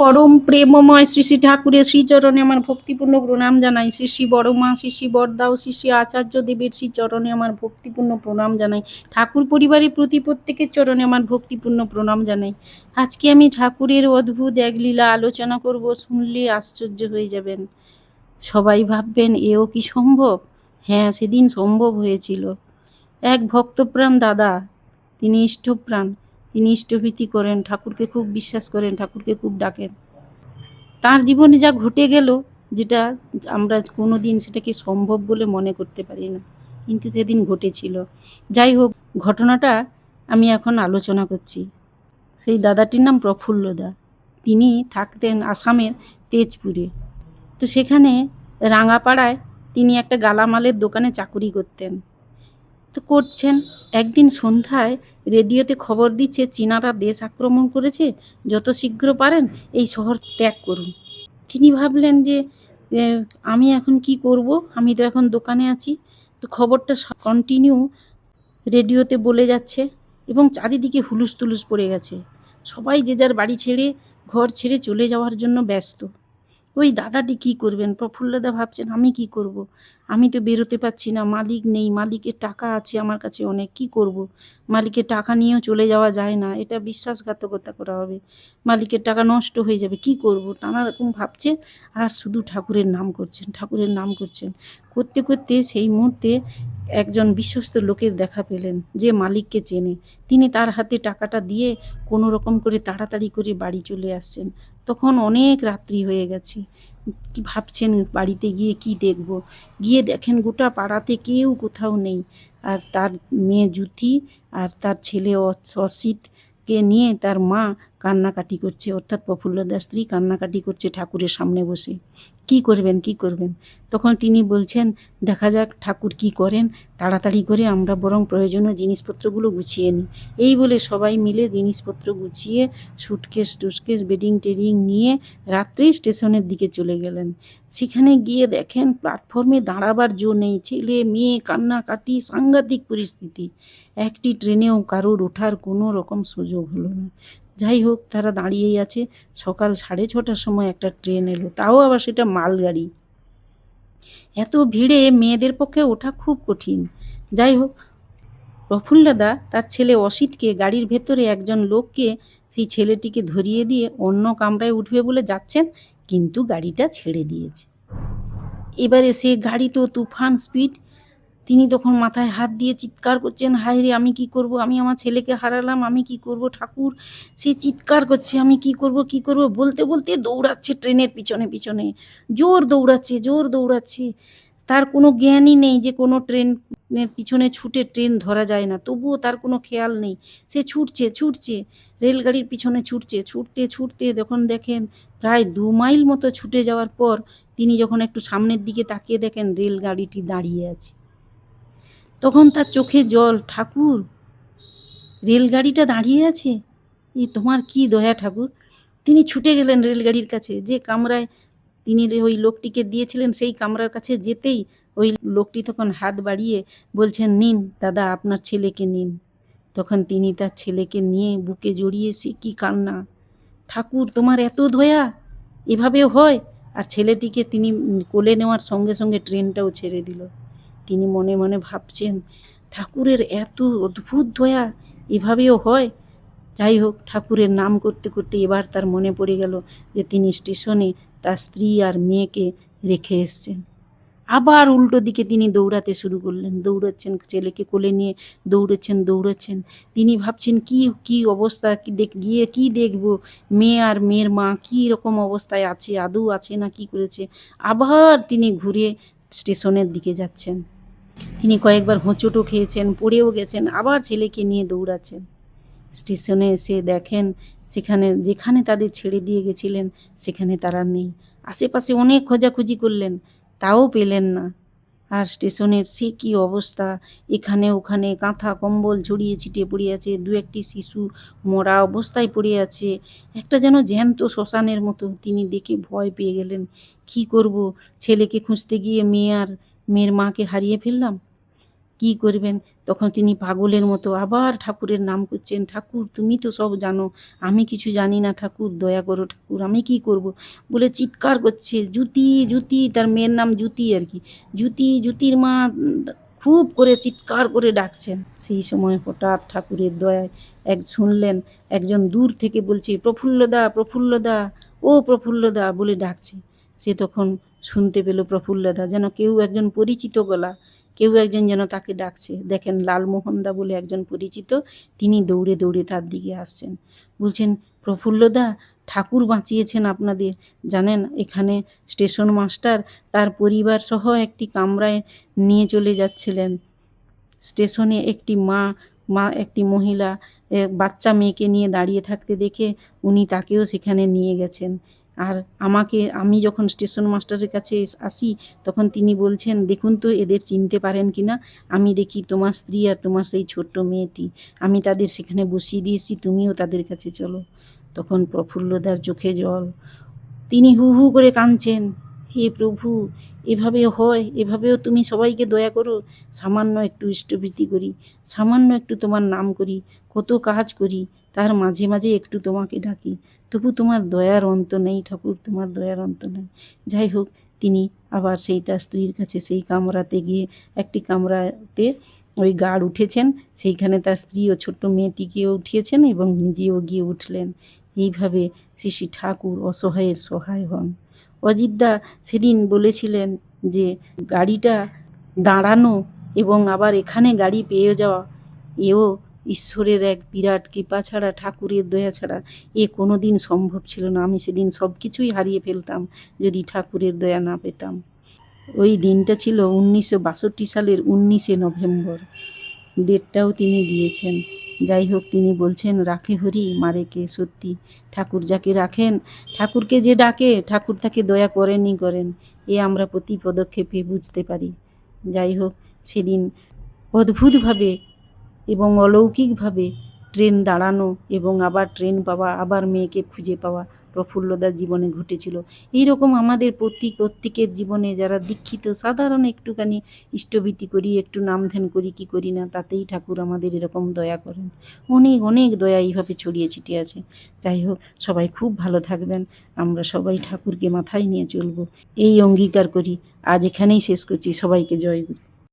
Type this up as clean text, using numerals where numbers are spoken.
পরম প্রেমময় শ্রী শ্রী ঠাকুরের শ্রীচরণে আমার ভক্তিপূর্ণ প্রণাম জানাই। শ্রী শ্রী বড়মা, শ্রী শ্রী বরদাও, শ্রী শ্রী আচার্য দেবের শ্রীচরণে আমার ভক্তিপূর্ণ প্রণাম জানাই। ঠাকুর পরিবারের প্রতি প্রত্যেকের চরণে আমার ভক্তিপূর্ণ প্রণাম জানাই। আজকে আমি ঠাকুরের অদ্ভুত এক লীলা আলোচনা করব, শুনলে আশ্চর্য হয়ে যাবেন। সবাই ভাববেন এও কি সম্ভব? হ্যাঁ, সেদিন সম্ভব হয়েছিল। এক ভক্তপ্রাণ দাদা, তিনি ইষ্টপ্রাণ, তিনি ইষ্টভীতি করেন, ঠাকুরকে খুব বিশ্বাস করেন, ঠাকুরকে খুব ডাকেন। তার জীবনে যা ঘটে গেল, যেটা আমরা কোনো দিন সেটাকে সম্ভব বলে মনে করতে পারি না, কিন্তু যেদিন ঘটেছিল। যাই হোক, ঘটনাটা আমি এখন আলোচনা করছি। সেই দাদাটির নাম প্রফুল্লদা। তিনি থাকতেন আসামের তেজপুরে। তো সেখানে রাঙাপাড়ায় তিনি একটা গালামালের দোকানে চাকুরি করতেন। তো করছেন, একদিন সন্ধ্যায় রেডিওতে খবর দিচ্ছে চীনারা দেশ আক্রমণ করেছে, যত শীঘ্র পারেন এই শহর ত্যাগ করুন। তিনি ভাবলেন যে আমি এখন কি করব, আমি তো এখন দোকানে আছি। তো খবরটা কন্টিনিউ রেডিওতে বলে যাচ্ছে এবং চারিদিকে হুলুস তুলুস পড়ে গেছে। সবাই যে যার বাড়ি ছেড়ে, ঘর ছেড়ে চলে যাওয়ার জন্য ব্যস্ত। ওই দাদাটি কি করবেন? প্রফুল্লদা ভাবছেন আমি কি করব, আমি তো বেরোতে পারছি না, মালিক নেই, মালিকের টাকা আছে আমার কাছে অনেক, কি করব? মালিকের টাকা নিয়েও চলে যাওয়া যায় না, এটা বিশ্বাসঘাতকতা করা হবে, মালিকের টাকা নষ্ট হয়ে যাবে, কি করব? নানা রকম ভাবছে আর শুধু ঠাকুরের নাম করছেন, ঠাকুরের নাম করছেন। করতে করতে সেই মুহূর্তে একজন বিশ্বস্ত লোকের দেখা পেলেন, যে মালিককে চেনে। তিনি তার হাতে টাকাটা দিয়ে কোনো রকম করে তাড়াতাড়ি করে বাড়ি চলে আসছেন। তখন অনেক রাত্রি হয়ে গেছে। কি ভাবছেন বাড়িতে গিয়ে কি দেখব? গিয়ে দেখেন গোটা পাড়াতে কেউ কোথাও নেই। আর তার মেয়ে জ্যোতি আর তার ছেলে অসিতকে নিয়ে তার মা কান্নাকাটি করছে, অর্থাৎ প্রফুল্লদার স্ত্রী কান্নাকাটি করছে ঠাকুরের সামনে বসে। কি করবেন, কি করবেন? তখন তিনি বলছেন, দেখা যাক ঠাকুর কি করেন, তাড়াতাড়ি করে আমরা বরং প্রয়োজনীয় জিনিসপত্রগুলো গুছিয়ে নিই। এই বলে সবাই মিলে জিনিসপত্র গুছিয়ে সুটকেস টুটকেস বেডিং টেডিং নিয়ে রাত্রি স্টেশনের দিকে চলে গেলেন। সেখানে গিয়ে দেখেন প্ল্যাটফর্মে দাঁড়াবার জো নেই, ছেলে মেয়ে কান্নাকাটি, সাংঘাতিক পরিস্থিতি। একটি ট্রেনেও কারোর ওঠার কোনো রকম সুযোগ হলো না। যাই হোক, তারা দাঁড়িয়েই আছে। সকাল 6:30টার সময় একটা ট্রেন এলো, তাও আবার সেটা মালগাড়ি। এত ভিড়ে মেয়েদের পক্ষে ওঠা খুব কঠিন। যাই হোক, প্রফুল্লদা তার ছেলে অসিতকে গাড়ির ভেতরে একজন লোককে, সেই ছেলেটিকে ধরিয়ে দিয়ে অন্য কামরায় উঠবে বলে যাচ্ছেন, কিন্তু গাড়িটা ছেড়ে দিয়েছে। এবারে সে গাড়ি তো তুফান স্পিড। তিনি তখন মাথায় হাত দিয়ে চিৎকার করছেন, হায় রে আমি কি করব, আমি আমার ছেলেকে হারালাম, আমি কি করব ঠাকুর। সে চিৎকার করছে আমি কি করব, কি করব বলতে বলতে দৌড়াচ্ছে ট্রেনের পিছনে পিছনে, জোর দৌড়াচ্ছে, জোর দৌড়াচ্ছে। তার কোনো জ্ঞানই নেই যে কোনো ট্রেনের পিছনে ছুটে ট্রেন ধরা যায় না, তবুও তার কোনো খেয়াল নেই। সে ছুটছে ছুটছে, রেলগাড়ির পিছনে ছুটছে, ছুটতে ছুটতে যখন দেখেন প্রায় 2 মাইল মতো ছুটে যাওয়ার পর তিনি যখন একটু সামনের দিকে তাকিয়ে দেখেন রেলগাড়িটি দাঁড়িয়ে আছে। তখন তার চোখে জল, ঠাকুর, রেলগাড়িটা দাঁড়িয়ে আছে, এ তোমার কি দয়া ঠাকুর। তিনি ছুটে গেলেন রেলগাড়ির কাছে, যে কামরায় তিনি ওই লোকটিকে দিয়েছিলেন সেই কামরার কাছে যেতেই ওই লোকটি তখন হাত বাড়িয়ে বলছেন, নিন দাদা আপনার ছেলেকে নিন। তখন তিনি তার ছেলেকে নিয়ে বুকে জড়িয়ে, সে কি কান্না, ঠাকুর তোমার এত দয়া, এভাবেও হয়। আর ছেলেটিকে তিনি কোলে নেওয়ার সঙ্গে সঙ্গে ট্রেনটাও ছেড়ে দিল। তিনি মনে মনে ভাবছেন, ঠাকুরের এত অদ্ভুত দয়া, এভাবেও হয়। যাই হোক, ঠাকুরের নাম করতে করতে এবার তার মনে পড়ে গেল যে তিনি স্টেশনে তার স্ত্রী আর মেয়েকে রেখে এসছেন। আবার উল্টো দিকে তিনি দৌড়াতে শুরু করলেন, দৌড়াচ্ছেন ছেলেকে কোলে নিয়ে, দৌড়াচ্ছেন। তিনি ভাবছেন কি কি অবস্থা, গিয়ে কি দেখব, মেয়ে আর মেয়ের মা কি রকম অবস্থায় আছে, আদৌ আছে না কি করেছে। আবার তিনি ঘুরে স্টেশনের দিকে যাচ্ছেন। তিনি কয়েকবার হোঁচটও খেয়েছেন, পড়েও গেছেন, আবার ছেলেকে নিয়ে দৌড়াচ্ছেন। স্টেশনে এসে দেখেন সেখানে যেখানে তাদের ছেড়ে দিয়ে গেছিলেন সেখানে তারা নেই। আশেপাশে অনেক খোঁজাখুঁজি করলেন, তাও পেলেন না। আর স্টেশনের সে কী অবস্থা, এখানে ওখানে কাঁথা কম্বল ছড়িয়ে ছিটিয়ে পড়ে আছে, 2-1টি শিশু মরা অবস্থায় পড়ে আছে, একটা যেন জ্যান্ত শ্মশানের মতো। তিনি দেখে ভয় পেয়ে গেলেন, কি করব, ছেলেকে খুঁজতে গিয়ে মেয়ে আর মেয়ের মাকে হারিয়ে ফেললাম, কি করবেন। তখন তিনি পাগলের মতো আবার ঠাকুরের নাম করছেন, ঠাকুর তুমি তো সব জানো, আমি কিছু জানি না ঠাকুর, দয়া করো ঠাকুর, আমি কি করব বলে চিৎকার করছে। জ্যোতি জ্যোতি, তার মেয়ের নাম জ্যোতি আর কি, জ্যোতি জ্যোতির মা খুব করে চিৎকার করে ডাকছেন। সেই সময় হঠাৎ ঠাকুরের দয়ায় শুনলেন একজন দূর থেকে বলছে, প্রফুল্লদা প্রফুল্লদা, ও প্রফুল্লদা বলে ডাকছে। সে তখন শুনতে পেল প্রফুল্লদা, যেন কেউ একজন পরিচিত গলা, কেউ একজন যেন তাকে ডাকছে। দেখেন লালমোহনদা বলে একজন পরিচিত, তিনি দৌড়ে দৌড়ে তার দিকে আসছেন। বলছেন, প্রফুল্লদা, ঠাকুর বাঁচিয়েছেন আপনাদের। জানেন, এখানে স্টেশন মাস্টার তার পরিবার সহ একটি কামরায় নিয়ে চলে যাচ্ছিলেন। স্টেশনে একটি একটি মহিলা বাচ্চা মেয়েকে নিয়ে দাঁড়িয়ে থাকতে দেখে উনি তাকেও সেখানে নিয়ে গেছেন। আর আমি যখন স্টেশন মাস্টারের কাছে আসি, তখন তিনি বলছেন, দেখুন তো এদের চিনতে পারেন কি না, আমি দেখি তোমার স্ত্রী আর তোমার সেই ছোট্ট মেয়েটি, আমি তাদের সেখানে বসিয়ে দিয়েছি, তুমিও তাদের কাছে চলো। তখন প্রফুল্লদার চোখে জল, তিনি হু হু করে কাঁদছেন, হে প্রভু, এভাবে হয়? এভাবেও তুমি সবাইকে দয়া করো? সামান্য একটু ইষ্টভৃতি করি, সামান্য একটু তোমার নাম করি, কত কাজ করি, তার মাঝে মাঝে একটু তোমাকে ডাকি, তবু তোমার দয়ার অন্ত নেই ঠাকুর, তোমার দয়ার অন্ত নেই। যাই হোক, তিনি আবার সেই তার স্ত্রীর কাছে সেই কামরাতে গিয়ে, একটি কামরাতে ওই গার্ড উঠেছেন, সেইখানে তার স্ত্রী ও ছোট্ট মেয়েটিকেও উঠিয়েছেন এবং নিজেও গিয়ে উঠলেন। এইভাবে শ্রী শ্রী ঠাকুর অসহায়ের সহায় হন। অজিতদা সেদিন বলেছিলেন যে গাড়িটা দাঁড়ানো এবং আবার এখানে গাড়ি পেয়ে যাওয়া, এও ঈশ্বরের এক বিরাট কৃপা ছাড়া, ঠাকুরের দয়া ছাড়া এ কোনো দিন সম্ভব ছিল না। আমি সেদিন সব কিছুই হারিয়ে ফেলতাম যদি ঠাকুরের দয়া না পেতাম। ওই দিনটা ছিল 1962 সালের 19শে নভেম্বর, ডেটটাও তিনি দিয়েছেন। যাই হোক, তিনি বলছেন, রাখে হরি মারে কে, সত্যি ঠাকুর যাকে রাখেন, ঠাকুরকে যে ডাকে, ঠাকুর তাকে দয়া করেনই করেন, এ আমরা প্রতি পদক্ষেপে বুঝতে পারি। যাই হোক, সেদিন অদ্ভুতভাবে এবং অলৌকিকভাবে ট্রেন দাঁড়ানো এবং আবার ট্রেন পাওয়া, আবার মেয়েকে খুঁজে পাওয়া প্রফুল্লদার জীবনে ঘটেছিল। এইরকম আমাদের প্রত্যেকের জীবনে যারা দীক্ষিত, সাধারণ একটুখানি ইষ্টভীতি করি, একটু নাম ধ্যান করি কি করি না, তাতেই ঠাকুর আমাদের এরকম দয়া করেন। অনেক অনেক দয়া এইভাবে ছড়িয়ে ছিটিয়ে আছে। যাই হোক, সবাই খুব ভালো থাকবেন, আমরা সবাই ঠাকুরকে মাথায় নিয়ে চলবো, এই অঙ্গীকার করি। আজ এখানেই শেষ করছি। সবাইকে জয় গুরু।